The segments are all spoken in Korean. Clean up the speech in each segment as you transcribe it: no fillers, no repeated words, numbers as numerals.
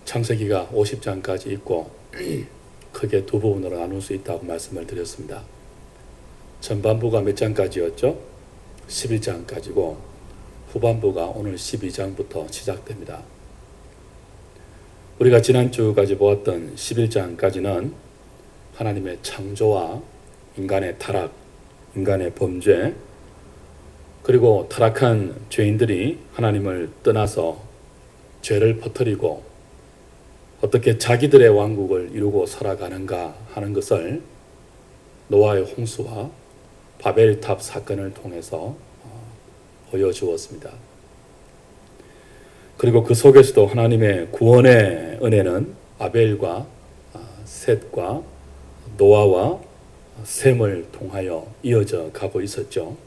창세기가 50장까지 있고 크게 두 부분으로 나눌 수 있다고 말씀을 드렸습니다. 전반부가 몇 장까지였죠? 11장까지고 후반부가 오늘 12장부터 시작됩니다. 우리가 지난주까지 보았던 11장까지는 하나님의 창조와 인간의 타락, 인간의 범죄, 그리고 타락한 죄인들이 하나님을 떠나서 죄를 퍼뜨리고 어떻게 자기들의 왕국을 이루고 살아가는가 하는 것을 노아의 홍수와 바벨탑 사건을 통해서 보여주었습니다. 그리고 그 속에서도 하나님의 구원의 은혜는 아벨과 셋과 노아와 셈을 통하여 이어져 가고 있었죠.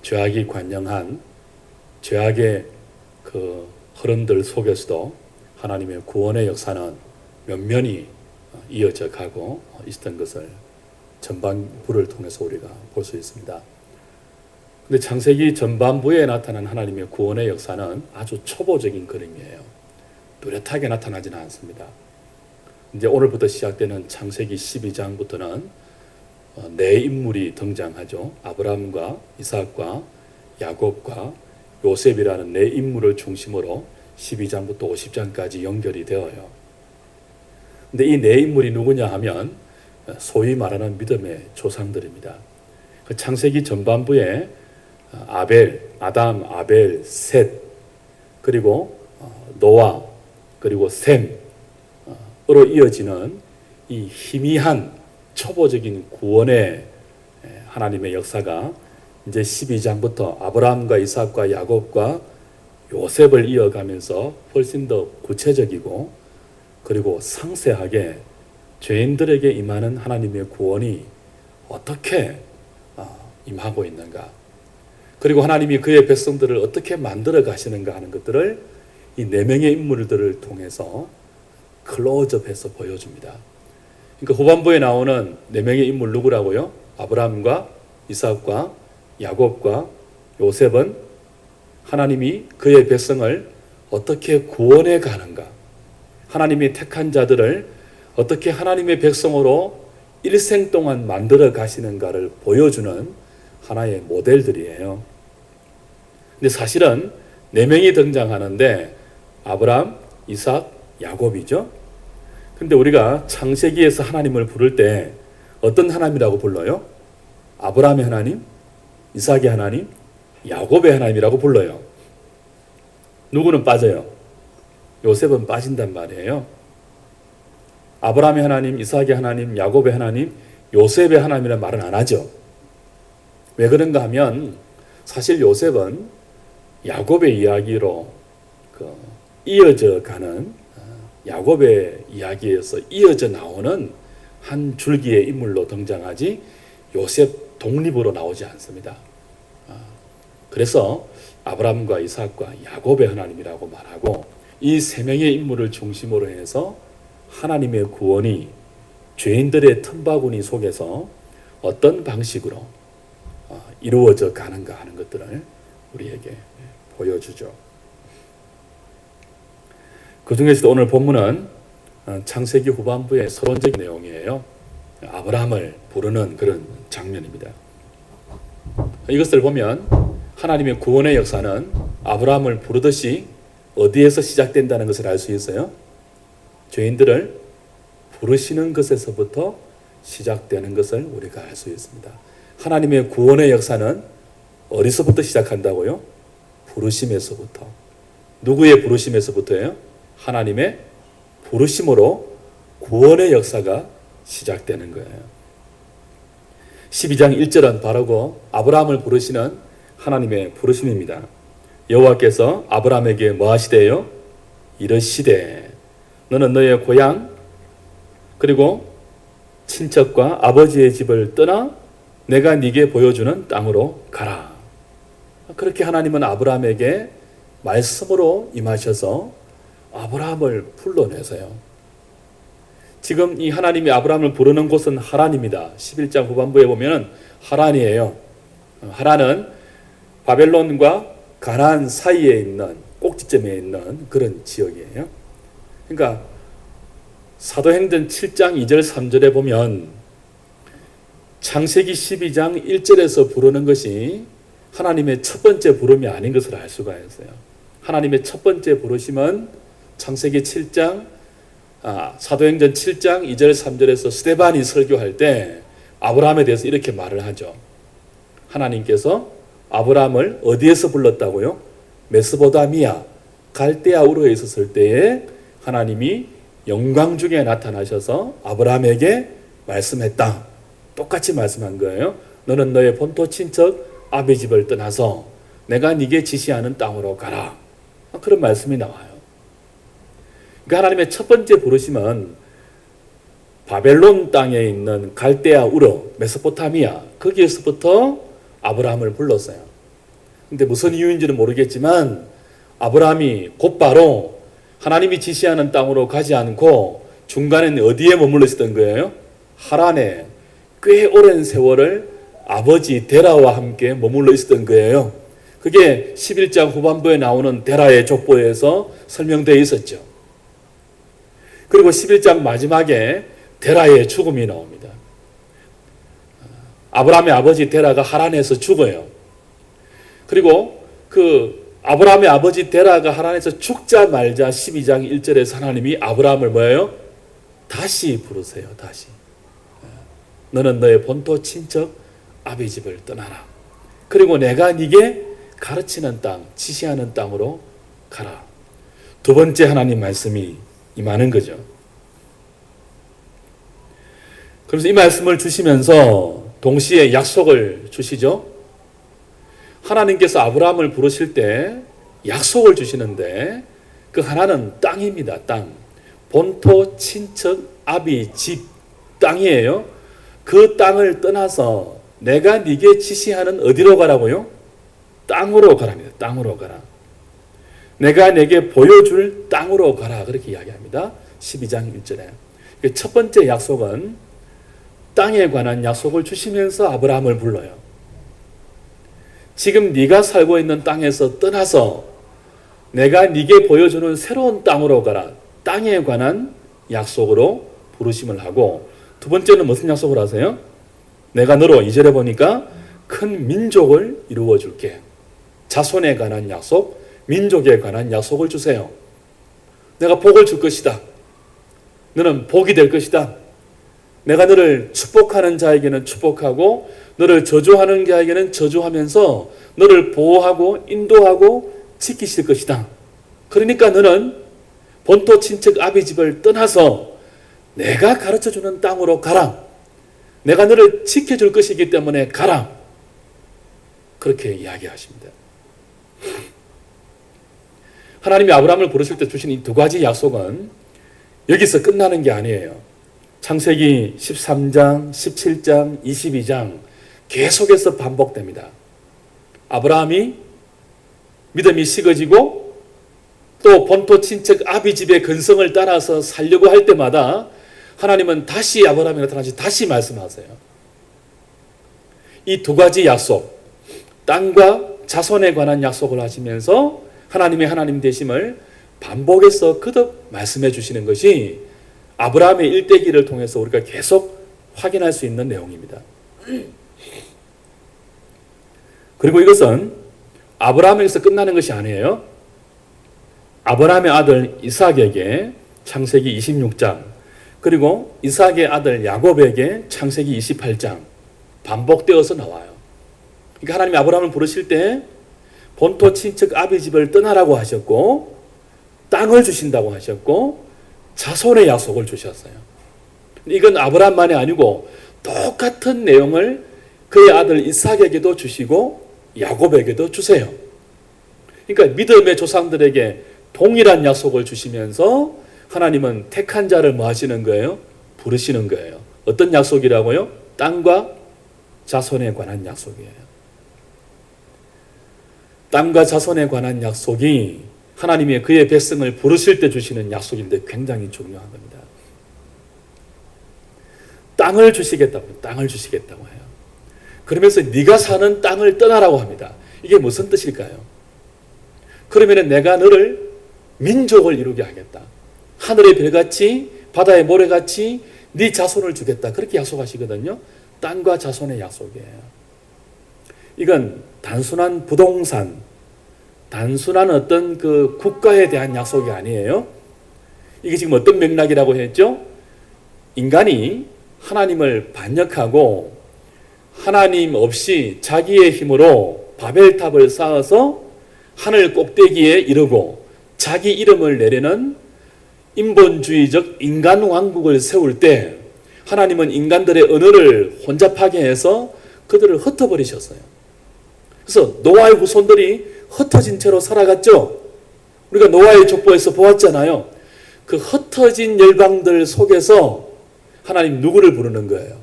죄악이 관영한 죄악의 그 흐름들 속에서도 하나님의 구원의 역사는 면면히 이어져 가고 있었던 것을 전반부를 통해서 우리가 볼 수 있습니다. 근데 창세기 전반부에 나타난 하나님의 구원의 역사는 아주 초보적인 그림이에요. 뚜렷하게 나타나지는 않습니다. 이제 오늘부터 시작되는 창세기 12장부터는 네 인물이 등장하죠. 아브라함과 이삭과 야곱과 요셉이라는 네 인물을 중심으로 12장부터 50장까지 연결이 되어요. 근데 이 네 인물이 누구냐 하면 소위 말하는 믿음의 조상들입니다. 그 창세기 전반부에 아담, 아벨, 셋, 그리고 노아, 그리고 셈으로 이어지는 이 희미한 초보적인 구원의 하나님의 역사가 이제 12장부터 아브라함과 이삭과 야곱과 요셉을 이어가면서 훨씬 더 구체적이고 그리고 상세하게 죄인들에게 임하는 하나님의 구원이 어떻게 임하고 있는가, 그리고 하나님이 그의 백성들을 어떻게 만들어 가시는가 하는 것들을 이 네 명의 인물들을 통해서 클로즈업해서 보여줍니다. 그러니까 후반부에 나오는 네 명의 인물 누구라고요? 아브라함과 이삭과 야곱과 요셉은 하나님이 그의 백성을 어떻게 구원해 가는가, 하나님이 택한 자들을 어떻게 하나님의 백성으로 일생 동안 만들어 가시는가를 보여주는 하나의 모델들이에요. 근데 사실은 네 명이 등장하는데 아브라함, 이삭, 야곱이죠. 근데 우리가 창세기에서 하나님을 부를 때 어떤 하나님이라고 불러요? 아브라함의 하나님, 이삭의 하나님, 야곱의 하나님이라고 불러요. 누구는 빠져요? 요셉은 빠진단 말이에요. 아브라함의 하나님, 이삭의 하나님, 야곱의 하나님, 요셉의 하나님이라는 말은 안 하죠. 왜 그런가 하면 사실 요셉은 야곱의 이야기로 이어져 가는, 야곱의 이야기에서 이어져 나오는 한 줄기의 인물로 등장하지 요셉 독립으로 나오지 않습니다. 그래서 아브라함과 이삭과 야곱의 하나님이라고 말하고 이 세 명의 인물을 중심으로 해서 하나님의 구원이 죄인들의 틈바구니 속에서 어떤 방식으로 이루어져 가는가 하는 것들을 우리에게 보여주죠. 그 중에서도 오늘 본문은 창세기 후반부의 서론적인 내용이에요. 아브라함을 부르는 그런 장면입니다. 이것을 보면 하나님의 구원의 역사는 아브라함을 부르듯이 어디에서 시작된다는 것을 알 수 있어요. 죄인들을 부르시는 것에서부터 시작되는 것을 우리가 알 수 있습니다. 하나님의 구원의 역사는 어디서부터 시작한다고요? 부르심에서부터. 누구의 부르심에서부터예요? 하나님의 부르심으로 구원의 역사가 시작되는 거예요. 12장 1절은 바로 아브라함을 부르시는 하나님의 부르심입니다. 여호와께서 아브라함에게 뭐 하시대요? 이르시되 너는 너의 고향 그리고 친척과 아버지의 집을 떠나 내가 네게 보여주는 땅으로 가라. 그렇게 하나님은 아브라함에게 말씀으로 임하셔서 아브라함을 불러내세요. 지금 이 하나님이 아브라함을 부르는 곳은 하란입니다. 11장 후반부에 보면 하란이에요. 하란은 바벨론과 가나안 사이에 있는 꼭지점에 있는 그런 지역이에요. 그러니까 사도행전 7장 2절 3절에 보면 창세기 12장 1절에서 부르는 것이 하나님의 첫 번째 부름이 아닌 것을 알 수가 있어요. 하나님의 첫 번째 부르심은 창세기 7장 사도행전 7장 2절 3절에서 스데반이 설교할 때 아브라함에 대해서 이렇게 말을 하죠. 하나님께서 아브라함을 어디에서 불렀다고요? 메소포타미아 갈대아 우르에 있었을 때에 하나님이 영광 중에 나타나셔서 아브라함에게 말씀했다. 똑같이 말씀한 거예요. 너는 너의 본토 친척 아비 집을 떠나서 내가 네게 지시하는 땅으로 가라. 그런 말씀이 나와요. 그러니까 하나님의 첫 번째 부르심은 바벨론 땅에 있는 갈대아 우르, 메소포타미아 거기에서부터 아브라함을 불렀어요. 근데 무슨 이유인지는 모르겠지만 아브라함이 곧바로 하나님이 지시하는 땅으로 가지 않고 중간에 어디에 머물러 있었던 거예요? 하란에 꽤 오랜 세월을 아버지 데라와 함께 머물러 있었던 거예요. 그게 11장 후반부에 나오는 데라의 족보에서 설명되어 있었죠. 그리고 11장 마지막에 데라의 죽음이 나옵니다. 아브라함의 아버지 데라가 하란에서 죽어요. 그리고 그 아브라함의 아버지 데라가 하란에서 죽자 말자 12장 1절에서 하나님이 아브라함을 뭐예요? 다시 부르세요. 다시. 너는 너의 본토 친척 아비 집을 떠나라. 그리고 내가 네게 가르치는 땅, 지시하는 땅으로 가라. 두 번째 하나님 말씀이 임하는 거죠. 그래서 이 말씀을 주시면서 동시에 약속을 주시죠. 하나님께서 아브라함을 부르실 때 약속을 주시는데 그 하나는 땅입니다. 땅. 본토 친척 아비 집 땅이에요. 그 땅을 떠나서 내가 네게 지시하는 어디로 가라고요? 땅으로 가랍니다. 땅으로 가라. 내가 내게 보여줄 땅으로 가라. 그렇게 이야기합니다. 12장 1절에. 첫 번째 약속은 땅에 관한 약속을 주시면서 아브라함을 불러요. 지금 네가 살고 있는 땅에서 떠나서 내가 네게 보여주는 새로운 땅으로 가라. 땅에 관한 약속으로 부르심을 하고, 두 번째는 무슨 약속을 하세요? 내가 너로 2절에 보니까 큰 민족을 이루어 줄게. 자손에 관한 약속, 민족에 관한 약속을 주세요. 내가 복을 줄 것이다. 너는 복이 될 것이다. 내가 너를 축복하는 자에게는 축복하고 너를 저주하는 자에게는 저주하면서 너를 보호하고 인도하고 지키실 것이다. 그러니까 너는 본토 친척 아비 집을 떠나서 내가 가르쳐주는 땅으로 가라. 내가 너를 지켜줄 것이기 때문에 가라. 그렇게 이야기하십니다. 하나님이 아브라함을 부르실 때 주신 이 두 가지 약속은 여기서 끝나는 게 아니에요. 창세기 13장, 17장, 22장 계속해서 반복됩니다. 아브라함이 믿음이 식어지고 또 본토 친척 아비 집의 근성을 따라서 살려고 할 때마다 하나님은 다시 아브라함이 나타나시 다시 말씀하세요. 이 두 가지 약속, 땅과 자손에 관한 약속을 하시면서 하나님의 하나님 되심을 반복해서 거듭 말씀해 주시는 것이 아브라함의 일대기를 통해서 우리가 계속 확인할 수 있는 내용입니다. 그리고 이것은 아브라함에게서 끝나는 것이 아니에요. 아브라함의 아들 이삭에게 창세기 26장, 그리고 이삭의 아들 야곱에게 창세기 28장 반복되어서 나와요. 그러니까 하나님이 아브라함을 부르실 때 본토 친척 아비 집을 떠나라고 하셨고 땅을 주신다고 하셨고 자손의 약속을 주셨어요. 이건 아브라함만이 아니고 똑같은 내용을 그의 아들 이삭에게도 주시고 야곱에게도 주세요. 그러니까 믿음의 조상들에게 동일한 약속을 주시면서 하나님은 택한 자를 뭐 하시는 거예요? 부르시는 거예요. 어떤 약속이라고요? 땅과 자손에 관한 약속이에요. 땅과 자손에 관한 약속이 하나님이 그의 백성을 부르실 때 주시는 약속인데 굉장히 중요한 겁니다. 땅을 주시겠다고 해요. 그러면서 네가 사는 땅을 떠나라고 합니다. 이게 무슨 뜻일까요? 그러면 내가 너를 민족을 이루게 하겠다. 하늘의 별같이 바다의 모래같이 네 자손을 주겠다. 그렇게 약속하시거든요. 땅과 자손의 약속이에요. 이건 단순한 부동산, 단순한 어떤 그 국가에 대한 약속이 아니에요. 이게 지금 어떤 맥락이라고 했죠? 인간이 하나님을 반역하고 하나님 없이 자기의 힘으로 바벨탑을 쌓아서 하늘 꼭대기에 이르고 자기 이름을 내려는 인본주의적 인간 왕국을 세울 때 하나님은 인간들의 언어를 혼잡하게 해서 그들을 흩어버리셨어요. 그래서 노아의 후손들이 흩어진 채로 살아갔죠. 우리가 노아의 족보에서 보았잖아요. 그 흩어진 열방들 속에서 하나님 누구를 부르는 거예요?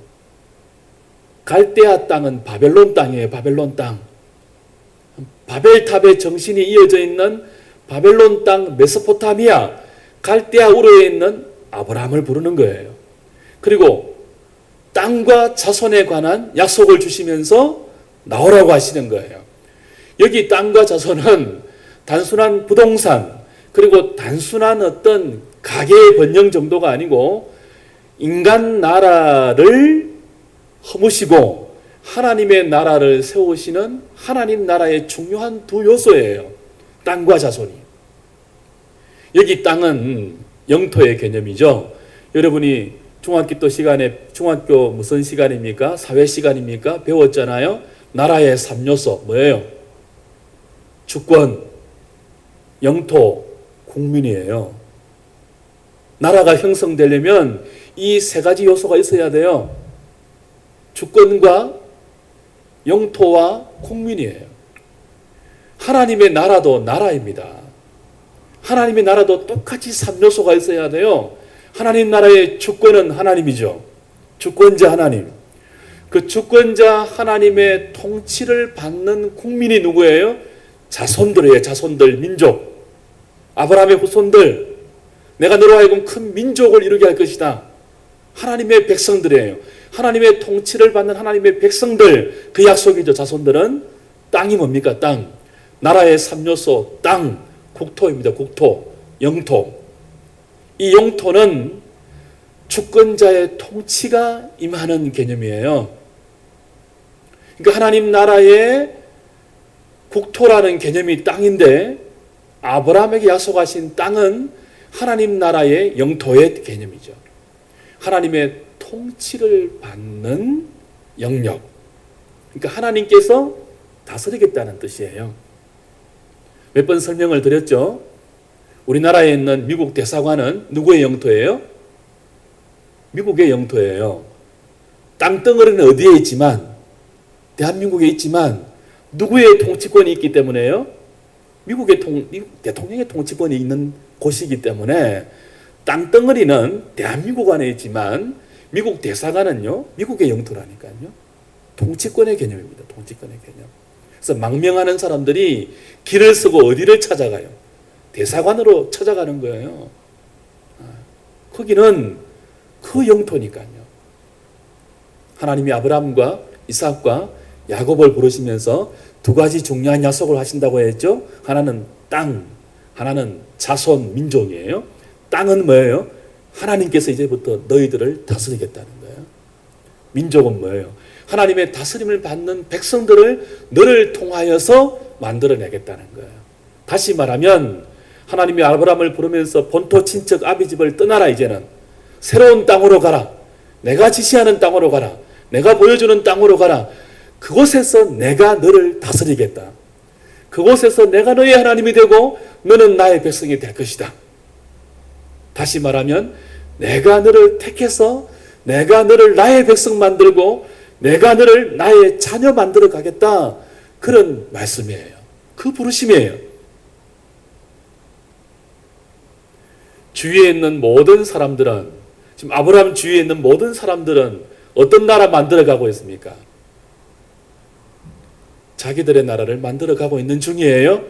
갈대아 땅은 바벨론 땅이에요. 바벨론 땅. 바벨탑의 정신이 이어져 있는 바벨론 땅 메소포타미아 갈대아 우르에 있는 아브라함을 부르는 거예요. 그리고 땅과 자손에 관한 약속을 주시면서 나오라고 하시는 거예요. 여기 땅과 자손은 단순한 부동산 그리고 단순한 어떤 가계의 번영 정도가 아니고 인간 나라를 허무시고 하나님의 나라를 세우시는 하나님 나라의 중요한 두 요소예요. 땅과 자손이. 여기 땅은 영토의 개념이죠. 여러분이 중학교 시간에 중학교 무슨 시간입니까? 사회 시간입니까? 배웠잖아요. 나라의 3요소 뭐예요? 주권, 영토, 국민이에요. 나라가 형성되려면 이 세 가지 요소가 있어야 돼요. 주권과 영토와 국민이에요. 하나님의 나라도 나라입니다. 하나님의 나라도 똑같이 3요소가 있어야 돼요. 하나님 나라의 주권은 하나님이죠. 주권자 하나님. 그 주권자 하나님의 통치를 받는 국민이 누구예요? 자손들이에요. 자손들, 민족. 아브라함의 후손들. 내가 너로 하여금 큰 민족을 이루게 할 것이다. 하나님의 백성들이에요. 하나님의 통치를 받는 하나님의 백성들. 그 약속이죠. 자손들은. 땅이 뭡니까? 땅. 나라의 3요소 땅. 국토입니다. 국토. 영토. 이 영토는 주권자의 통치가 임하는 개념이에요. 그러니까 하나님 나라의 국토라는 개념이 땅인데 아브라함에게 약속하신 땅은 하나님 나라의 영토의 개념이죠. 하나님의 통치를 받는 영역. 그러니까 하나님께서 다스리겠다는 뜻이에요. 몇 번 설명을 드렸죠. 우리나라에 있는 미국 대사관은 누구의 영토예요? 미국의 영토예요. 땅덩어리는 어디에 있지만 대한민국에 있지만 누구의 통치권이 있기 때문에요? 미국 대통령의 통치권이 있는 곳이기 때문에 땅덩어리는 대한민국 안에 있지만 미국 대사관은요, 미국의 영토라니까요. 통치권의 개념입니다. 통치권의 개념. 그래서 망명하는 사람들이 길을 쓰고 어디를 찾아가요? 대사관으로 찾아가는 거예요. 거기는 그 영토니까요. 하나님이 아브라함과 이삭과 야곱을 부르시면서 두 가지 중요한 약속을 하신다고 했죠. 하나는 땅, 하나는 자손, 민족이에요. 땅은 뭐예요? 하나님께서 이제부터 너희들을 다스리겠다는 거예요. 민족은 뭐예요? 하나님의 다스림을 받는 백성들을 너를 통하여서 만들어내겠다는 거예요. 다시 말하면 하나님이 아브라함을 부르면서 본토 친척 아비 집을 떠나라. 이제는 새로운 땅으로 가라. 내가 지시하는 땅으로 가라. 내가 보여주는 땅으로 가라. 그곳에서 내가 너를 다스리겠다. 그곳에서 내가 너의 하나님이 되고 너는 나의 백성이 될 것이다. 다시 말하면 내가 너를 택해서 내가 너를 나의 백성 만들고 내가 너를 나의 자녀 만들어 가겠다. 그런 말씀이에요. 그 부르심이에요. 주위에 있는 모든 사람들은, 지금 아브라함 주위에 있는 모든 사람들은 어떤 나라 만들어 가고 있습니까? 자기들의 나라를 만들어 가고 있는 중이에요.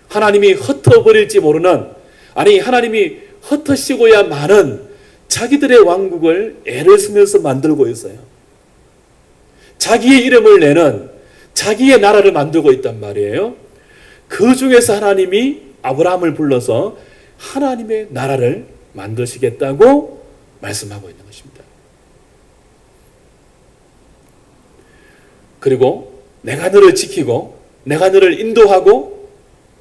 하나님이 흩어버릴지 모르는, 아니 하나님이 흩어시고야 마는 자기들의 왕국을 애를 쓰면서 만들고 있어요. 자기의 이름을 내는 자기의 나라를 만들고 있단 말이에요. 그 중에서 하나님이 아브라함을 불러서 하나님의 나라를 만드시겠다고 말씀하고 있는 것입니다. 그리고 내가 너를 지키고 내가 너를 인도하고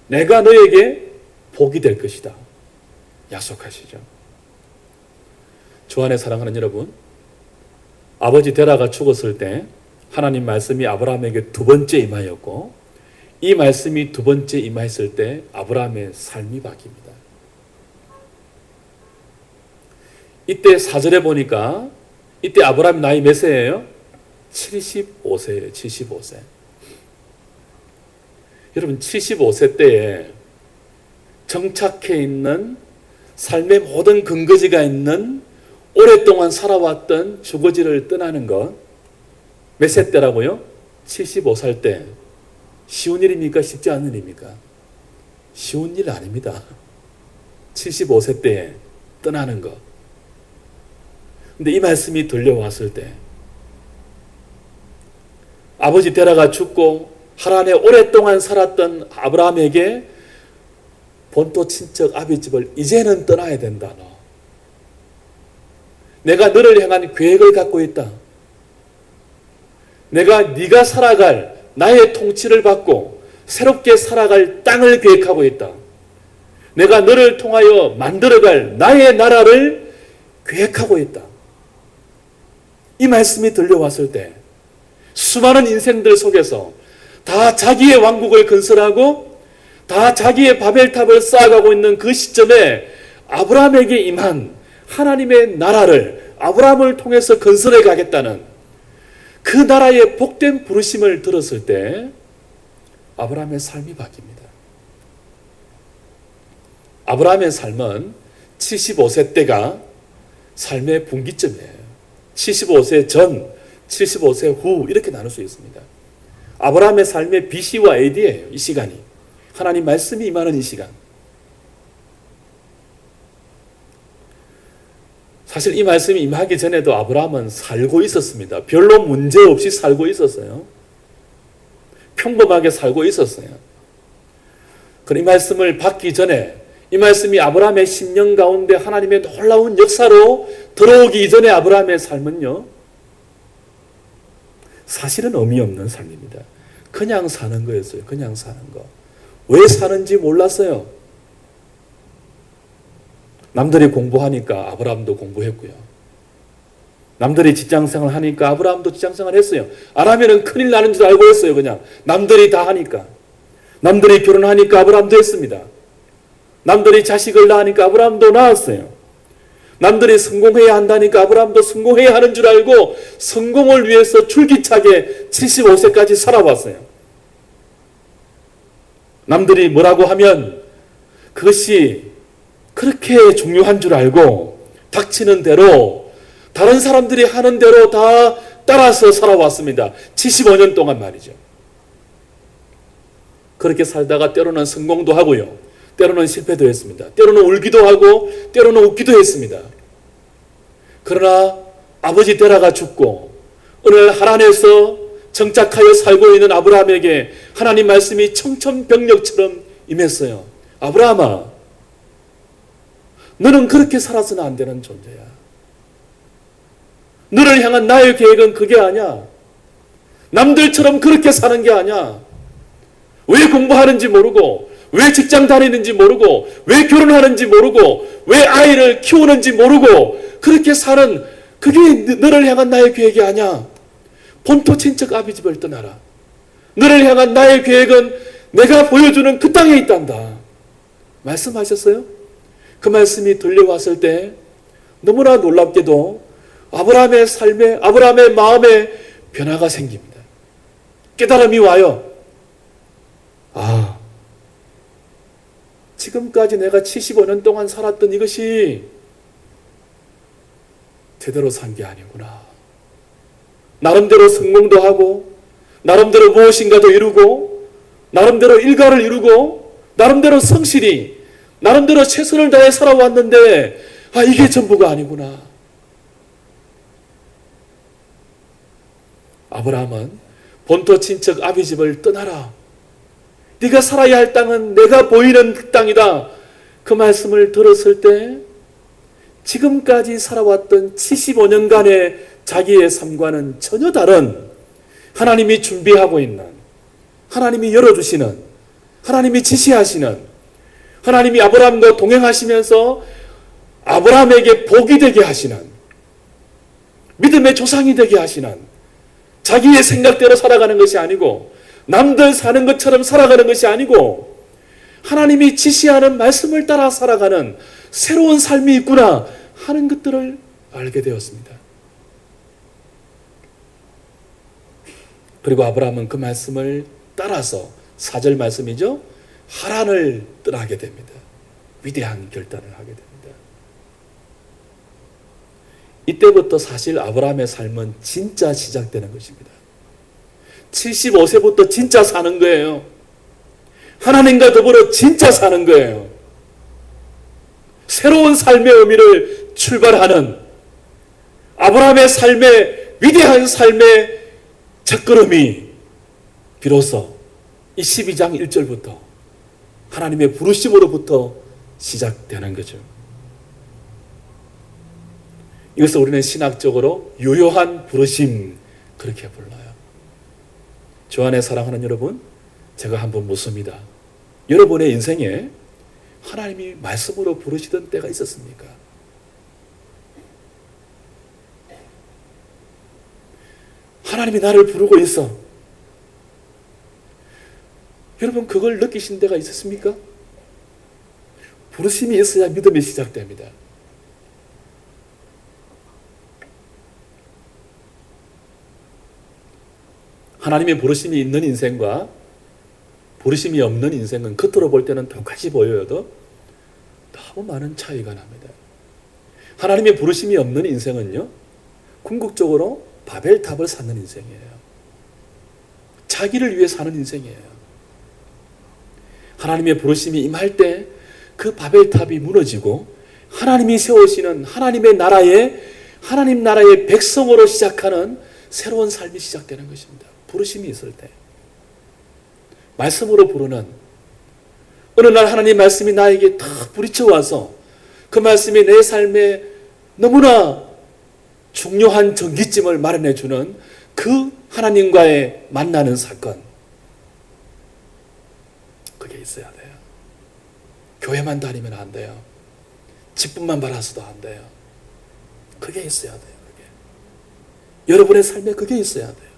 내가 너에게 복이 될 것이다 약속하시죠. 주 안에 사랑하는 여러분, 아버지 데라가 죽었을 때 하나님 말씀이 아브라함에게 두 번째 임하였고, 이 말씀이 두 번째 임하였을 때 아브라함의 삶이 바뀝니다. 이때 4절에 보니까 이때 아브라함 나이 몇 세예요? 75세예요. 75세. 여러분 75세 때에 정착해 있는 삶의 모든 근거지가 있는 오랫동안 살아왔던 주거지를 떠나는 것 몇 세 때라고요? 75살 때. 쉬운 일입니까? 쉽지 않은 일입니까? 쉬운 일 아닙니다. 75세 때에 떠나는 것. 근데 이 말씀이 들려왔을 때 아버지 데라가 죽고 하란에 오랫동안 살았던 아브라함에게 본토 친척 아비집을 이제는 떠나야 된다. 너. 내가 너를 향한 계획을 갖고 있다. 내가 네가 살아갈 나의 통치를 받고 새롭게 살아갈 땅을 계획하고 있다. 내가 너를 통하여 만들어갈 나의 나라를 계획하고 있다. 이 말씀이 들려왔을 때 수많은 인생들 속에서 다 자기의 왕국을 건설하고 다 자기의 바벨탑을 쌓아가고 있는 그 시점에 아브라함에게 임한 하나님의 나라를 아브라함을 통해서 건설해 가겠다는 그 나라의 복된 부르심을 들었을 때 아브라함의 삶이 바뀝니다. 아브라함의 삶은 75세 때가 삶의 분기점이에요. 75세 전, 75세 후 이렇게 나눌 수 있습니다. 아브라함의 삶의 BC와 AD예요. 이 시간이. 하나님 말씀이 임하는 이 시간. 사실 이 말씀이 임하기 전에도 아브라함은 살고 있었습니다. 별로 문제 없이 살고 있었어요. 평범하게 살고 있었어요. 그럼 이 말씀을 받기 전에 이 말씀이 아브라함의 심령 가운데 하나님의 놀라운 역사로 들어오기 이전에 아브라함의 삶은요, 사실은 의미 없는 삶입니다. 그냥 사는 거였어요. 그냥 사는 거. 왜 사는지 몰랐어요. 남들이 공부하니까 아브라함도 공부했고요. 남들이 직장생활 하니까 아브라함도 직장생활 했어요. 안 하면은 큰일 나는 줄 알고 했어요. 그냥 남들이 다 하니까. 남들이 결혼하니까 아브라함도 했습니다. 남들이 자식을 낳으니까 아브라함도 낳았어요. 남들이 성공해야 한다니까 아브라함도 성공해야 하는 줄 알고 성공을 위해서 줄기차게 75세까지 살아왔어요. 남들이 뭐라고 하면 그것이 그렇게 중요한 줄 알고 닥치는 대로 다른 사람들이 하는 대로 다 따라서 살아왔습니다. 75년 동안 말이죠. 그렇게 살다가 때로는 성공도 하고요. 때로는 실패도 했습니다. 때로는 울기도 하고 때로는 웃기도 했습니다. 그러나 아버지 데라가 죽고 오늘 하란에서 정착하여 살고 있는 아브라함에게 하나님 말씀이 청천벽력처럼 임했어요. 아브라함아, 너는 그렇게 살아서는 안 되는 존재야. 너를 향한 나의 계획은 그게 아니야. 남들처럼 그렇게 사는 게 아니야. 왜 공부하는지 모르고, 왜 직장 다니는지 모르고, 왜 결혼하는지 모르고, 왜 아이를 키우는지 모르고 그렇게 사는 그게 너를 향한 나의 계획이 아니야. 본토 친척 아비집을 떠나라. 너를 향한 나의 계획은 내가 보여주는 그 땅에 있단다. 말씀하셨어요? 그 말씀이 들려왔을 때 너무나 놀랍게도 아브라함의 삶에, 아브라함의 마음에 변화가 생깁니다. 깨달음이 와요. 아, 지금까지 내가 75년 동안 살았던 이것이 제대로 산 게 아니구나. 나름대로 성공도 하고 나름대로 무엇인가도 이루고 나름대로 일가를 이루고 나름대로 성실히 나름대로 최선을 다해 살아왔는데 이게 전부가 아니구나. 아브라함은 본토 친척 아비집을 떠나라. 네가 살아야 할 땅은 내가 보이는 그 땅이다. 그 말씀을 들었을 때 지금까지 살아왔던 75년간의 자기의 삶과는 전혀 다른 하나님이 준비하고 있는, 하나님이 열어주시는, 하나님이 지시하시는, 하나님이 아브라함과 동행하시면서 아브라함에게 복이 되게 하시는, 믿음의 조상이 되게 하시는, 자기의 생각대로 살아가는 것이 아니고 남들 사는 것처럼 살아가는 것이 아니고 하나님이 지시하는 말씀을 따라 살아가는 새로운 삶이 있구나 하는 것들을 알게 되었습니다. 그리고 아브라함은 그 말씀을 따라서 4절 말씀이죠. 하란을 떠나게 됩니다. 위대한 결단을 하게 됩니다. 이때부터 사실 아브라함의 삶은 진짜 시작되는 것입니다. 75세부터 진짜 사는 거예요. 하나님과 더불어 진짜 사는 거예요. 새로운 삶의 의미를 출발하는 아브라함의 삶의 위대한 삶의 첫걸음이 비로소 이 12장 1절부터 하나님의 부르심으로부터 시작되는 거죠. 이것을 우리는 신학적으로 유효한 부르심 그렇게 불러요. 주 안에 사랑하는 여러분, 제가 한번 묻습니다. 여러분의 인생에 하나님이 말씀으로 부르시던 때가 있었습니까? 하나님이 나를 부르고 있어. 여러분 그걸 느끼신 때가 있었습니까? 부르심이 있어야 믿음이 시작됩니다. 하나님의 부르심이 있는 인생과 부르심이 없는 인생은 겉으로 볼 때는 똑같이 보여도 너무 많은 차이가 납니다. 하나님의 부르심이 없는 인생은요, 궁극적으로 바벨탑을 쌓는 인생이에요. 자기를 위해 사는 인생이에요. 하나님의 부르심이 임할 때 그 바벨탑이 무너지고 하나님이 세우시는 하나님 나라의 백성으로 시작하는 새로운 삶이 시작되는 것입니다. 부르심이 있을 때. 말씀으로 부르는, 어느 날 하나님 말씀이 나에게 탁 부딪혀 와서 그 말씀이 내 삶에 너무나 중요한 전기점을 마련해 주는 그 하나님과의 만나는 사건, 그게 있어야 돼요. 교회만 다니면 안 돼요. 직분만 받아서도 안 돼요. 그게 있어야 돼요. 그게. 여러분의 삶에 그게 있어야 돼요.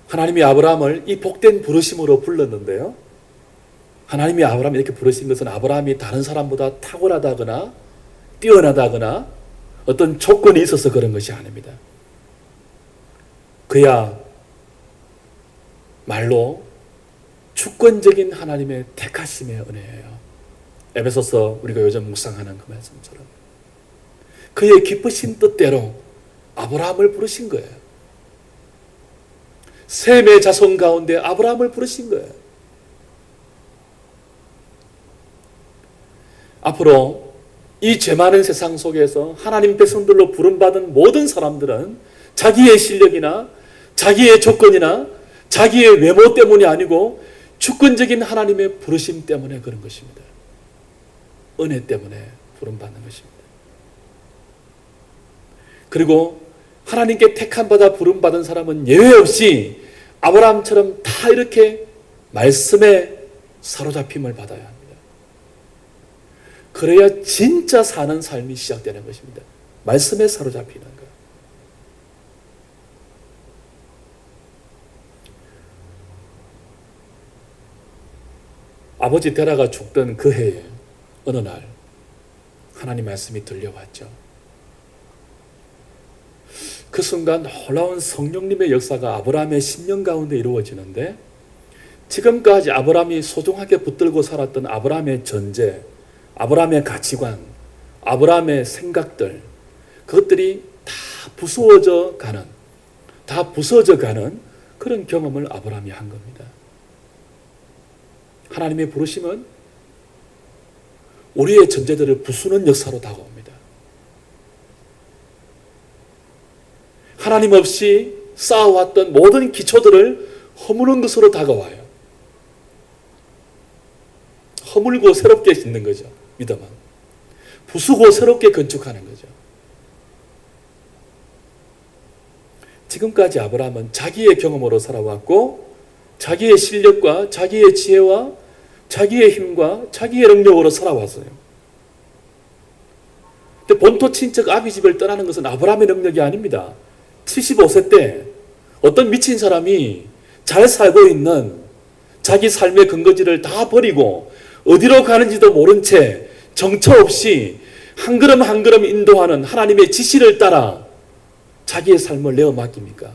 하나님이 아브라함을 이 복된 부르심으로 불렀는데요. 하나님이 아브라함을 이렇게 부르신 것은 아브라함이 다른 사람보다 탁월하다거나 뛰어나다거나 어떤 조건이 있어서 그런 것이 아닙니다. 그야 말로 주권적인 하나님의 택하심의 은혜예요. 에베소서 우리가 요즘 묵상하는 그 말씀처럼 그의 기쁘신 뜻대로 아브라함을 부르신 거예요. 셈의 자손 가운데 아브라함을 부르신 거예요. 앞으로 이 죄 많은 세상 속에서 하나님 백성들로 부름받은 모든 사람들은 자기의 실력이나 자기의 조건이나 자기의 외모 때문이 아니고 주권적인 하나님의 부르심 때문에 그런 것입니다. 은혜 때문에 부름받는 것입니다. 그리고 하나님께 택함받아 부름받은 사람은 예외 없이 아브라함처럼 다 이렇게 말씀에 사로잡힘을 받아야 합니다. 그래야 진짜 사는 삶이 시작되는 것입니다. 말씀에 사로잡히는 것. 아버지 데라가 죽던 그 해에 어느 날 하나님 말씀이 들려왔죠. 그 순간 놀라운 성령님의 역사가 아브라함의 심령 가운데 이루어지는데 지금까지 아브라함이 소중하게 붙들고 살았던 아브라함의 전제, 아브라함의 가치관, 아브라함의 생각들, 그것들이 다 부서져 가는 그런 경험을 아브라함이 한 겁니다. 하나님의 부르심은 우리의 전제들을 부수는 역사로 다가옵니다. 하나님 없이 쌓아왔던 모든 기초들을 허무는 것으로 다가와요. 허물고 새롭게 짓는 거죠. 믿음은. 부수고 새롭게 건축하는 거죠. 지금까지 아브라함은 자기의 경험으로 살아왔고 자기의 실력과 자기의 지혜와 자기의 힘과 자기의 능력으로 살아왔어요. 근데 본토 친척 아비 집을 떠나는 것은 아브라함의 능력이 아닙니다. 75세 때 어떤 미친 사람이 잘 살고 있는 자기 삶의 근거지를 다 버리고 어디로 가는지도 모른 채 정처 없이 한 걸음 한 걸음 인도하는 하나님의 지시를 따라 자기의 삶을 내어 맡깁니까?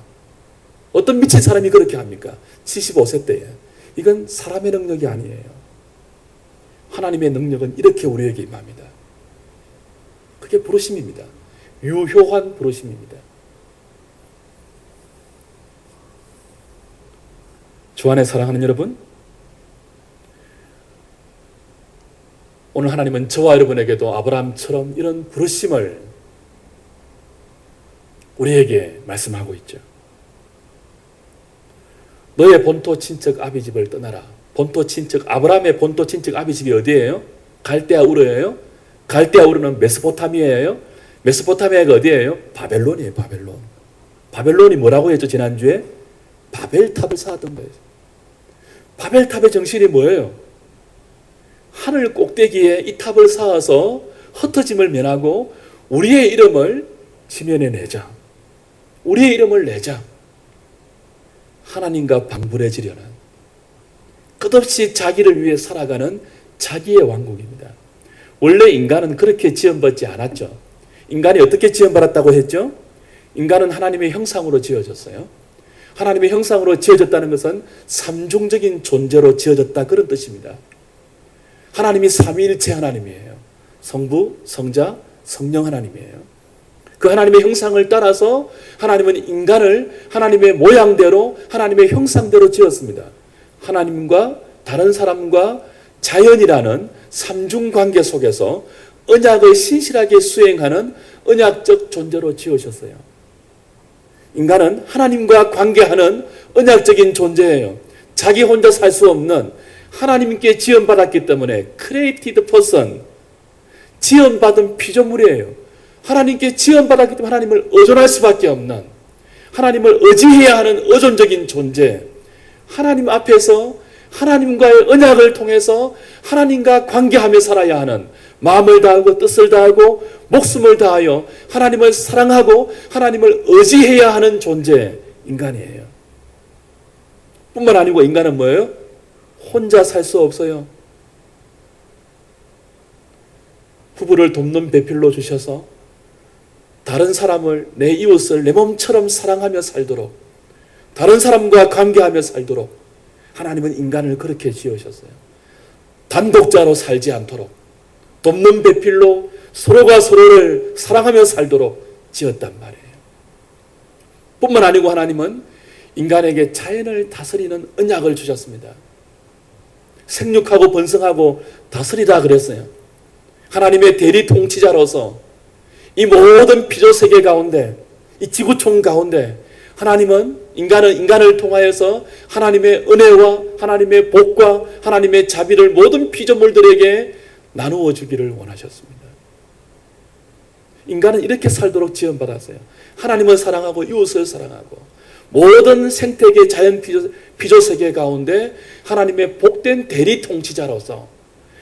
어떤 미친 사람이 그렇게 합니까? 75세 때에. 이건 사람의 능력이 아니에요. 하나님의 능력은 이렇게 우리에게 임합니다. 그게 부르심입니다. 유효한 부르심입니다. 주 안에 사랑하는 여러분, 오늘 하나님은 저와 여러분에게도 아브라함처럼 이런 부르심을 우리에게 말씀하고 있죠. 너의 본토 친척 아비 집을 떠나라. 본토 친척, 아브라함의 본토 친척 아비 집이 어디예요? 갈대아 우르예요? 갈대아 우르는 메소포타미아예요? 메소포타미아가 어디예요? 바벨론이에요. 바벨론. 바벨론이 뭐라고 했죠? 지난주에? 바벨탑을 쌓았던 거예요. 바벨탑의 정신이 뭐예요? 하늘 꼭대기에 이 탑을 쌓아서 흩어짐을 면하고 우리의 이름을 지면에 내자. 우리의 이름을 내자. 하나님과 방불해지려는 끝없이 자기를 위해 살아가는 자기의 왕국입니다. 원래 인간은 그렇게 지원받지 않았죠. 인간이 어떻게 지원받았다고 했죠? 인간은 하나님의 형상으로 지어졌어요. 하나님의 형상으로 지어졌다는 것은 삼중적인 존재로 지어졌다 그런 뜻입니다. 하나님이 삼위일체 하나님이에요. 성부, 성자, 성령 하나님이에요. 그 하나님의 형상을 따라서 하나님은 인간을 하나님의 모양대로 하나님의 형상대로 지었습니다. 하나님과 다른 사람과 자연이라는 삼중관계 속에서 언약을 신실하게 수행하는 언약적 존재로 지으셨어요. 인간은 하나님과 관계하는 언약적인 존재예요. 자기 혼자 살 수 없는 하나님께 지원받았기 때문에 created person, 지원받은 피조물이에요. 하나님께 지원받았기 때문에 하나님을 의존할 수밖에 없는, 하나님을 의지해야 하는 의존적인 존재, 하나님 앞에서 하나님과의 언약을 통해서 하나님과 관계하며 살아야 하는, 마음을 다하고 뜻을 다하고 목숨을 다하여 하나님을 사랑하고 하나님을 의지해야 하는 존재, 인간이에요. 뿐만 아니고 인간은 뭐예요? 혼자 살 수 없어요. 부부를 돕는 배필로 주셔서 다른 사람을, 내 이웃을 내 몸처럼 사랑하며 살도록, 다른 사람과 관계하며 살도록 하나님은 인간을 그렇게 지으셨어요. 단독자로 살지 않도록 돕는 배필로 서로가 서로를 사랑하며 살도록 지었단 말이에요. 뿐만 아니고 하나님은 인간에게 자연을 다스리는 언약을 주셨습니다. 생육하고 번성하고 다스리라 그랬어요. 하나님의 대리 통치자로서 이 모든 피조 세계 가운데, 이 지구촌 가운데 하나님은 인간을 통하여서 하나님의 은혜와 하나님의 복과 하나님의 자비를 모든 피조물들에게 나누어 주기를 원하셨습니다. 인간은 이렇게 살도록 지원받았어요. 하나님을 사랑하고 이웃을 사랑하고 모든 생태계 자연 피조 세계 가운데 하나님의 복된 대리 통치자로서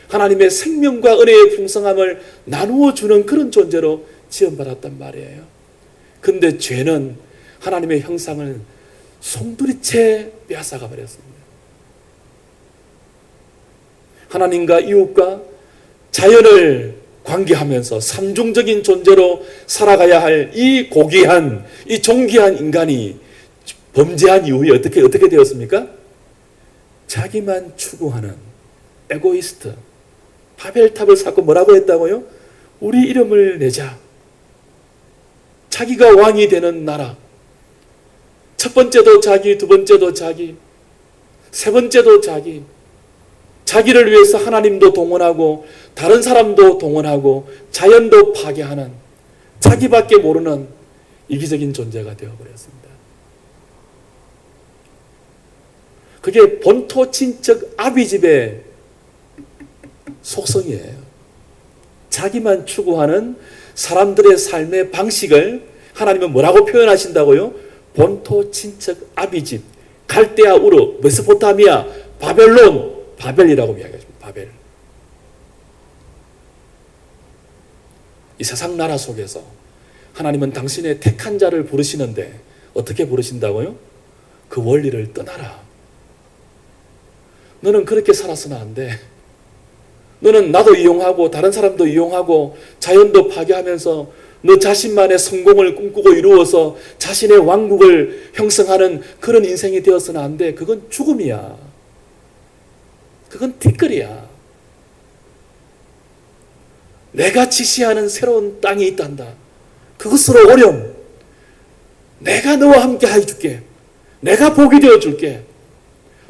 하나님의 생명과 은혜의 풍성함을 나누어 주는 그런 존재로 지원받았단 말이에요. 근데 죄는 하나님의 형상을 송두리째 빼앗아가 버렸습니다. 하나님과 이웃과 자연을 관계하면서 삼중적인 존재로 살아가야 할 이 고귀한, 이 존귀한 인간이 범죄한 이후에 어떻게 되었습니까? 자기만 추구하는 에고이스트, 바벨탑을 쌓고 뭐라고 했다고요? 우리 이름을 내자. 자기가 왕이 되는 나라. 첫 번째도 자기, 두 번째도 자기, 세 번째도 자기. 자기를 위해서 하나님도 동원하고 다른 사람도 동원하고 자연도 파괴하는, 자기밖에 모르는 이기적인 존재가 되어버렸습니다. 그게 본토 친척 아비 집에 속성이에요. 자기만 추구하는 사람들의 삶의 방식을 하나님은 뭐라고 표현하신다고요? 본토, 친척, 아비집, 갈대아, 우르, 메소포타미아, 바벨론, 바벨이라고 이야기하십니다. 바벨. 이 세상 나라 속에서 하나님은 당신의 택한 자를 부르시는데 어떻게 부르신다고요? 그 원리를 떠나라. 너는 그렇게 살아서는 안 돼. 너는 나도 이용하고 다른 사람도 이용하고 자연도 파괴하면서 너 자신만의 성공을 꿈꾸고 이루어서 자신의 왕국을 형성하는 그런 인생이 되어서는 안 돼. 그건 죽음이야. 그건 티끌이야. 내가 지시하는 새로운 땅이 있단다. 그것으로 오렴. 내가 너와 함께 해줄게. 내가 복이 되어줄게.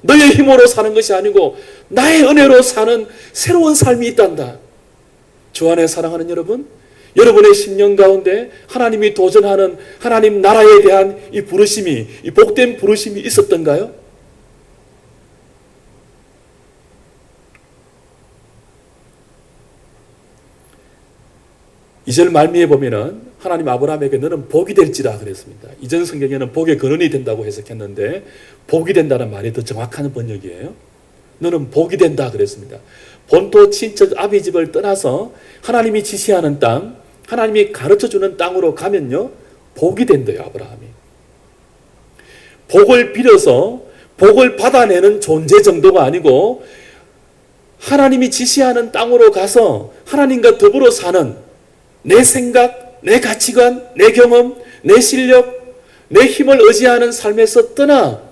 너의 힘으로 사는 것이 아니고 나의 은혜로 사는 새로운 삶이 있단다. 주 안에 사랑하는 여러분, 여러분의 심령 가운데 하나님이 도전하는 하나님 나라에 대한 이 부르심이, 이 복된 부르심이 있었던가요? 이절 말미에 보면은 하나님 아브라함에게 너는 복이 될지라 그랬습니다. 이전 성경에는 복의 근원이 된다고 해석했는데 복이 된다는 말이 더 정확한 번역이에요. 너는 복이 된다 그랬습니다. 본토, 친척, 아비집을 떠나서 하나님이 지시하는 땅, 하나님이 가르쳐주는 땅으로 가면요, 복이 된대요, 아브라함이. 복을 빌어서 복을 받아내는 존재 정도가 아니고 하나님이 지시하는 땅으로 가서 하나님과 더불어 사는 내 생각, 내 가치관, 내 경험, 내 실력, 내 힘을 의지하는 삶에서 떠나,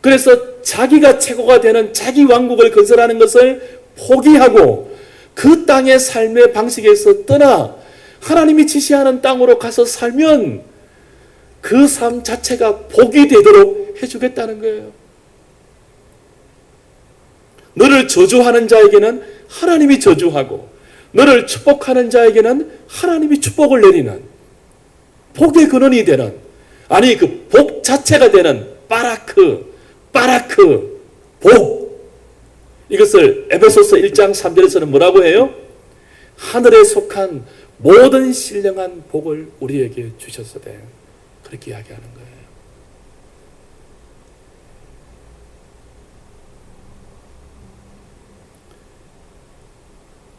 그래서 자기가 최고가 되는 자기 왕국을 건설하는 것을 포기하고 그 땅의 삶의 방식에서 떠나 하나님이 지시하는 땅으로 가서 살면 그 삶 자체가 복이 되도록 해주겠다는 거예요. 너를 저주하는 자에게는 하나님이 저주하고 너를 축복하는 자에게는 하나님이 축복을 내리는 복의 근원이 되는, 아니 그 복 자체가 되는 바라크, 복. 이것을 에베소서 1장 3절에서는 뭐라고 해요? 하늘에 속한 모든 신령한 복을 우리에게 주셨으되, 그렇게 이야기하는 거예요.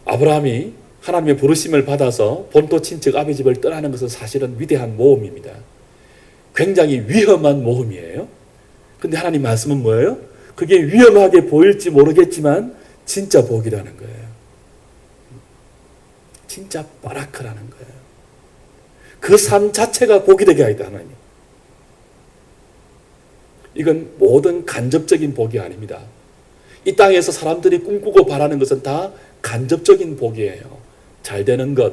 아브라함이 하나님의 부르심을 받아서 본토 친척 아비집을 떠나는 것은 사실은 위대한 모험입니다. 굉장히 위험한 모험이에요. 근데 하나님 말씀은 뭐예요? 그게 위험하게 보일지 모르겠지만 진짜 복이라는 거예요. 진짜 바라크라는 거예요. 그 삶 자체가 복이 되게 하겠다, 하나님. 이건 모든 간접적인 복이 아닙니다. 이 땅에서 사람들이 꿈꾸고 바라는 것은 다 간접적인 복이에요. 잘 되는 것,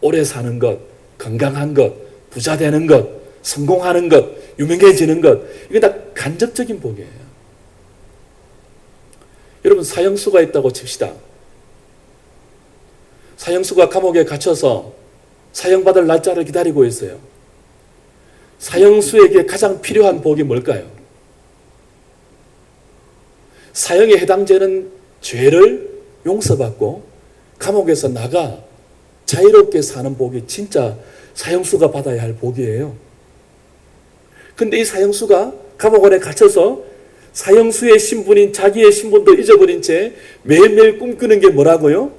오래 사는 것, 건강한 것, 부자 되는 것, 성공하는 것, 유명해지는 것, 이게 다 간접적인 복이에요. 여러분, 사형수가 있다고 칩시다. 사형수가 감옥에 갇혀서 사형받을 날짜를 기다리고 있어요. 사형수에게 가장 필요한 복이 뭘까요? 사형에 해당되는 죄를 용서받고 감옥에서 나가 자유롭게 사는 복이 진짜 사형수가 받아야 할 복이에요. 근데 이 사형수가 감옥 안에 갇혀서 사형수의 신분인 자기의 신분도 잊어버린 채 매일매일 꿈꾸는 게 뭐라고요?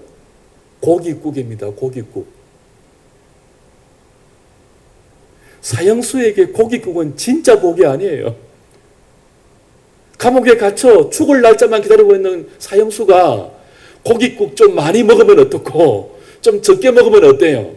고깃국입니다. 고깃국. 사형수에게 고깃국은 진짜 복이 아니에요. 감옥에 갇혀 죽을 날짜만 기다리고 있는 사형수가 고깃국 좀 많이 먹으면 어떻고 좀 적게 먹으면 어때요?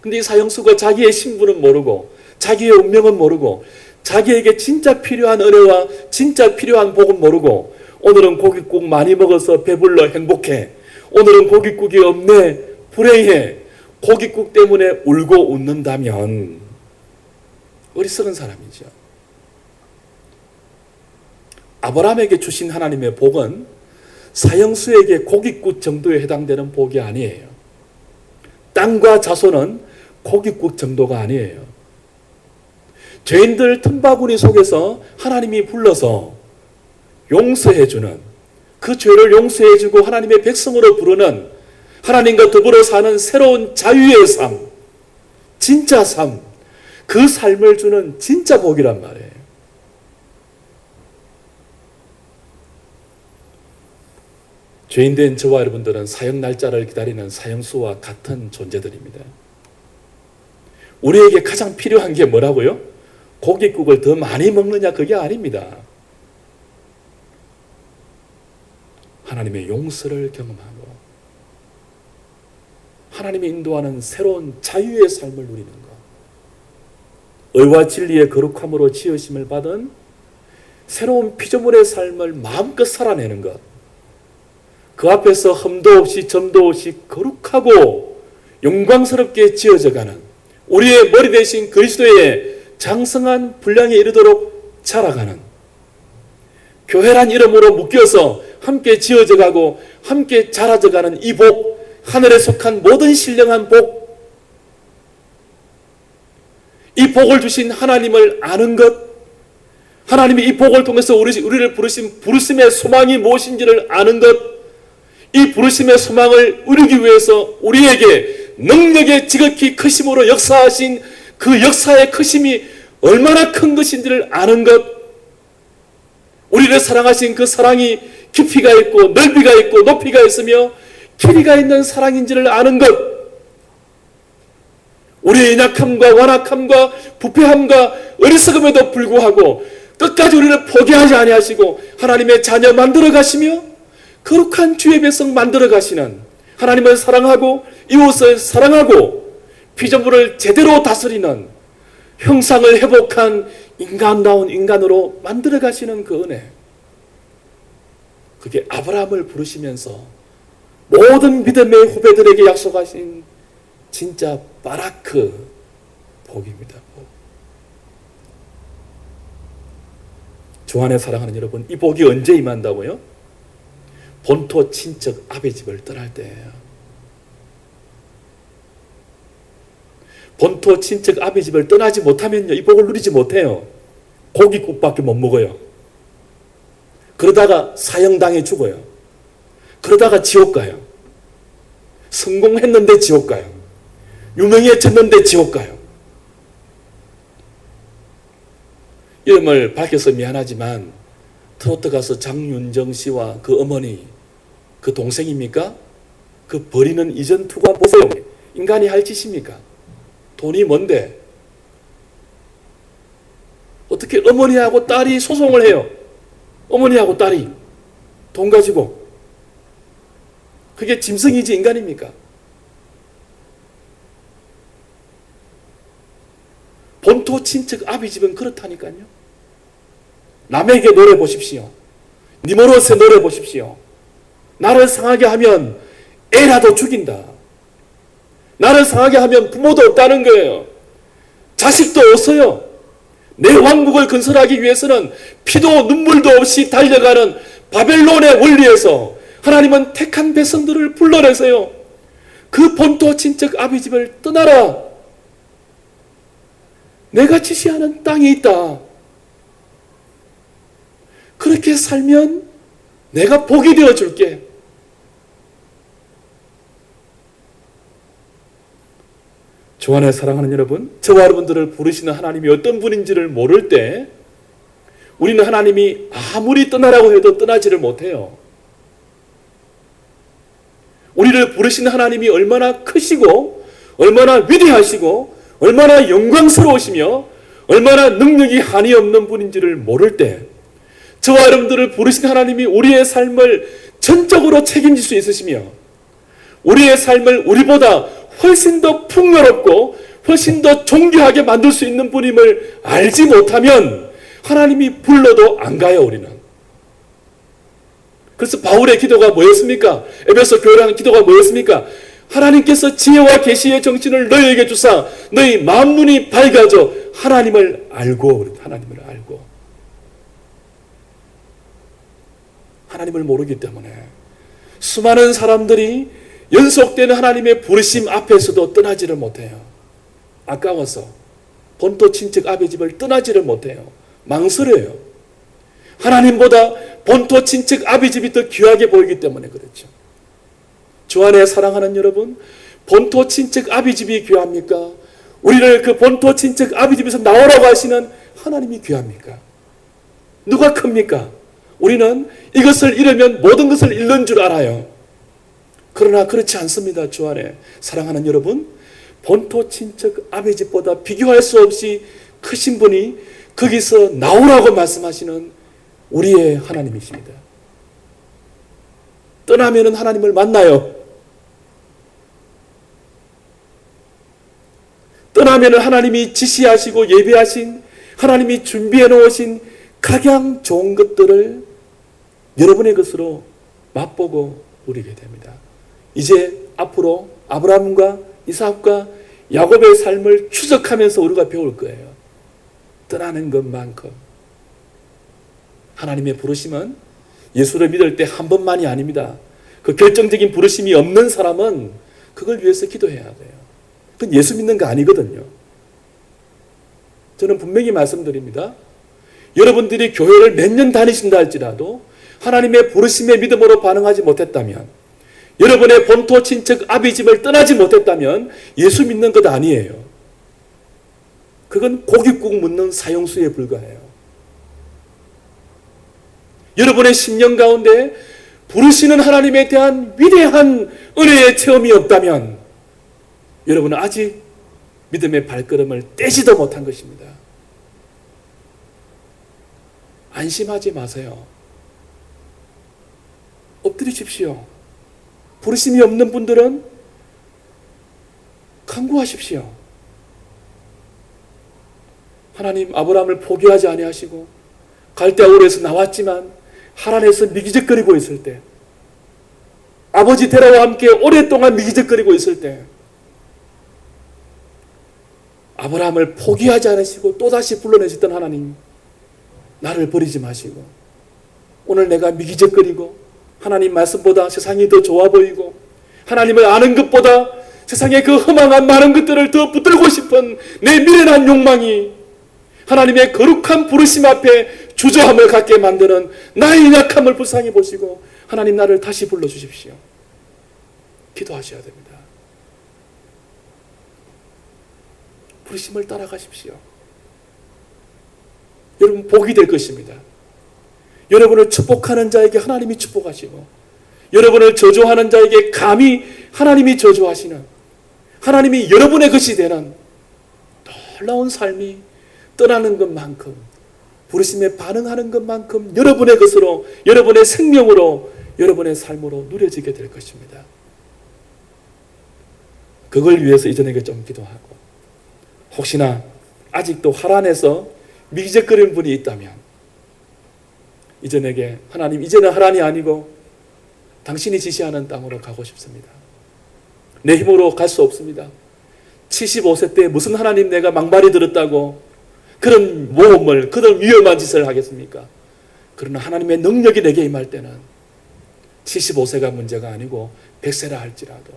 근데 이 사형수가 자기의 신분은 모르고 자기의 운명은 모르고 자기에게 진짜 필요한 은혜와 진짜 필요한 복은 모르고 오늘은 고깃국 많이 먹어서 배불러 행복해. 오늘은 고깃국이 없네. 불행해. 고깃국 때문에 울고 웃는다면 어리석은 사람이죠. 아브라함에게 주신 하나님의 복은 사형수에게 고깃국 정도에 해당되는 복이 아니에요. 땅과 자손은 고깃국 정도가 아니에요. 죄인들 틈바구니 속에서 하나님이 불러서 용서해주는, 그 죄를 용서해주고 하나님의 백성으로 부르는 하나님과 더불어 사는 새로운 자유의 삶, 진짜 삶, 그 삶을 주는 진짜 복이란 말이에요. 죄인된 저와 여러분들은 사형 날짜를 기다리는 사형수와 같은 존재들입니다. 우리에게 가장 필요한 게 뭐라고요? 고깃국을 더 많이 먹느냐, 그게 아닙니다. 하나님의 용서를 경험하고 하나님이 인도하는 새로운 자유의 삶을 누리는 것, 의와 진리의 거룩함으로 지으심을 받은 새로운 피조물의 삶을 마음껏 살아내는 것, 그 앞에서 흠도 없이 점도 없이 거룩하고 영광스럽게 지어져가는 우리의 머리 대신 그리스도의 장성한 분량에 이르도록 자라가는 교회란 이름으로 묶여서 함께 지어져가고 함께 자라져가는 이 복, 하늘에 속한 모든 신령한 복, 이 복을 주신 하나님을 아는 것, 하나님이 이 복을 통해서 우리를 부르신 부르심의 소망이 무엇인지를 아는 것, 이 부르심의 소망을 이루기 위해서 우리에게 능력의 지극히 크심으로 역사하신 그 역사의 크심이 얼마나 큰 것인지를 아는 것, 우리를 사랑하신 그 사랑이 깊이가 있고 넓이가 있고 높이가 있으며 길이가 있는 사랑인지를 아는 것, 우리의 연약함과 완악함과 부패함과 어리석음에도 불구하고 끝까지 우리를 포기하지 아니하시고 하나님의 자녀 만들어 가시며 거룩한 주의 백성 만들어 가시는, 하나님을 사랑하고 이웃을 사랑하고 피조물을 제대로 다스리는 형상을 회복한 인간다운 인간으로 만들어 가시는 그 은혜, 그게 아브라함을 부르시면서 모든 믿음의 후배들에게 약속하신 진짜 바라크 복입니다. 복. 주 안에 사랑하는 여러분, 이 복이 언제 임한다고요? 본토 친척 아베 집을 떠날 때예요. 본토 친척 아베 집을 떠나지 못하면요, 이 복을 누리지 못해요. 고깃국밖에 못 먹어요. 그러다가 사형당해 죽어요. 그러다가 지옥 가요. 성공했는데 지옥 가요. 유명해졌는데 지옥 가요. 이름을 밝혀서 미안하지만 트로트 가수 장윤정 씨와 그 어머니, 그 동생입니까? 그 버리는 이전 투가 보세요. 인간이 할 짓입니까? 돈이 뭔데? 어떻게 어머니하고 딸이 소송을 해요? 어머니하고 딸이 돈 가지고. 그게 짐승이지 인간입니까? 본토 친척 아비 집은 그렇다니까요. 남에게 노래 보십시오. 니모롯에 노래 보십시오. 나를 상하게 하면 애라도 죽인다. 나를 상하게 하면 부모도 없다는 거예요. 자식도 없어요. 내 왕국을 건설하기 위해서는 피도 눈물도 없이 달려가는 바벨론의 원리에서 하나님은 택한 백성들을 불러내세요. 그 본토 친척 아비 집을 떠나라. 내가 지시하는 땅이 있다. 그렇게 살면 내가 복이 되어줄게. 주 안에 사랑하는 여러분, 저와 여러분들을 부르시는 하나님이 어떤 분인지를 모를 때 우리는 하나님이 아무리 떠나라고 해도 떠나지를 못해요. 우리를 부르시는 하나님이 얼마나 크시고 얼마나 위대하시고 얼마나 영광스러우시며 얼마나 능력이 한이 없는 분인지를 모를 때 저와 여러분들을 부르신 하나님이 우리의 삶을 전적으로 책임질 수 있으시며 우리의 삶을 우리보다 훨씬 더 풍요롭고 훨씬 더 존귀하게 만들 수 있는 분임을 알지 못하면 하나님이 불러도 안 가요, 우리는. 그래서 바울의 기도가 뭐였습니까? 에베소 교회를 하는 기도가 뭐였습니까? 하나님께서 지혜와 계시의 정신을 너희에게 주사 너희 마음 눈이 밝아져 하나님을 알고, 하나님을 알고. 하나님을 모르기 때문에 수많은 사람들이 연속되는 하나님의 부르심 앞에서도 떠나지를 못해요. 아까워서 본토 친척 아비 집을 떠나지를 못해요. 망설여요. 하나님보다 본토 친척 아비 집이 더 귀하게 보이기 때문에 그렇죠. 주 안에 사랑하는 여러분, 본토 친척 아비집이 귀합니까? 우리를 그 본토 친척 아비집에서 나오라고 하시는 하나님이 귀합니까? 누가 큽니까? 우리는 이것을 잃으면 모든 것을 잃는 줄 알아요. 그러나 그렇지 않습니다. 주 안에 사랑하는 여러분, 본토 친척 아비집보다 비교할 수 없이 크신 분이 거기서 나오라고 말씀하시는 우리의 하나님이십니다. 떠나면은 하나님을 만나요. 떠나면은 하나님이 지시하시고 예배하신, 하나님이 준비해 놓으신 각양 좋은 것들을 여러분의 것으로 맛보고 누리게 됩니다. 이제 앞으로 아브라함과 이삭과 야곱의 삶을 추적하면서 우리가 배울 거예요. 떠나는 것만큼. 하나님의 부르심은 예수를 믿을 때 한 번만이 아닙니다. 그 결정적인 부르심이 없는 사람은 그걸 위해서 기도해야 돼요. 그건 예수 믿는 거 아니거든요. 저는 분명히 말씀드립니다. 여러분들이 교회를 몇 년 다니신다 할지라도 하나님의 부르심의 믿음으로 반응하지 못했다면, 여러분의 본토 친척 아비집을 떠나지 못했다면 예수 믿는 것 아니에요. 그건 고깃국 묻는 사형수에 불과해요. 여러분의 심령 가운데 부르시는 하나님에 대한 위대한 은혜의 체험이 없다면 여러분은 아직 믿음의 발걸음을 떼지도 못한 것입니다. 안심하지 마세요. 엎드리십시오. 부르심이 없는 분들은 간구하십시오. 하나님, 아브라함을 포기하지 아니하시고 갈대아우르에서 나왔지만 하란에서 미기적거리고 있을 때, 아버지 데라와 함께 오랫동안 미기적거리고 있을 때 아브라함을 포기하지 않으시고 또다시 불러내셨던 하나님, 나를 버리지 마시고 오늘 내가 미기적거리고 하나님 말씀보다 세상이 더 좋아 보이고 하나님을 아는 것보다 세상의 그 허망한 많은 것들을 더 붙들고 싶은 내 미련한 욕망이 하나님의 거룩한 부르심 앞에 주저함을 갖게 만드는 나의 약함을 불쌍히 보시고 하나님, 나를 다시 불러주십시오. 기도하셔야 됩니다. 부르심을 따라가십시오. 여러분, 복이 될 것입니다. 여러분을 축복하는 자에게 하나님이 축복하시고, 여러분을 저주하는 자에게 감히 하나님이 저주하시는, 하나님이 여러분의 것이 되는 놀라운 삶이 떠나는 것만큼, 부르심에 반응하는 것만큼 여러분의 것으로, 여러분의 생명으로, 여러분의 삶으로 누려지게 될 것입니다. 그걸 위해서 이전에게 좀 기도하고, 혹시나 아직도 하란에서 미기적거리는 분이 있다면 이전에게, 하나님, 이제는 하란이 아니고 당신이 지시하는 땅으로 가고 싶습니다. 내 힘으로 갈 수 없습니다. 75세 때 무슨 하나님 내가 망발이 들었다고 그런 모험을, 그런 위험한 짓을 하겠습니까? 그러나 하나님의 능력이 내게 임할 때는 75세가 문제가 아니고 100세라 할지라도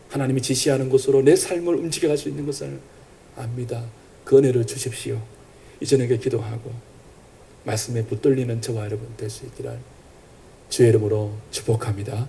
하나님이 지시하는 곳으로 내 삶을 움직여갈 수 있는 것을 압니다. 그 은혜를 주십시오. 이전에게 기도하고 말씀에 붙들리는 저와 여러분 될 수 있기를 주의 이름으로 축복합니다.